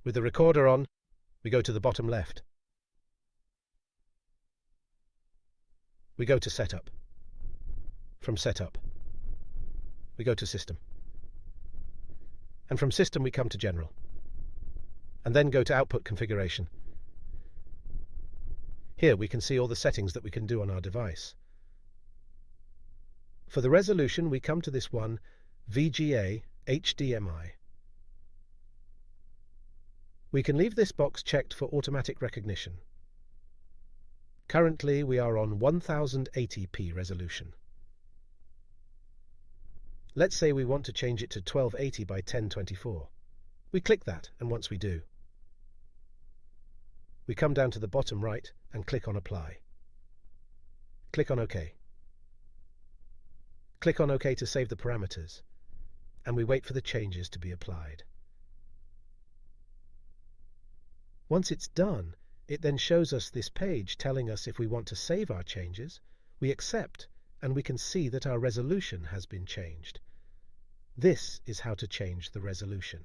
With the recorder on, we go to the bottom left. We go to Setup. From Setup, we go to System. And from System we come to General. And then go to Output Configuration. Here we can see all the settings that we can do on our device. For the resolution we come to this one, VGA HDMI. We can leave this box checked for automatic recognition. Currently we are on 1080p resolution. Let's say we want to change it to 1280 by 1024. We click that, and once we do, we come down to the bottom right and click on Apply. Click on OK. Click on OK to save the parameters, and we wait for the changes to be applied. Once it's done, it then shows us this page telling us if we want to save our changes. We accept, and we can see that our resolution has been changed. This is how to change the resolution.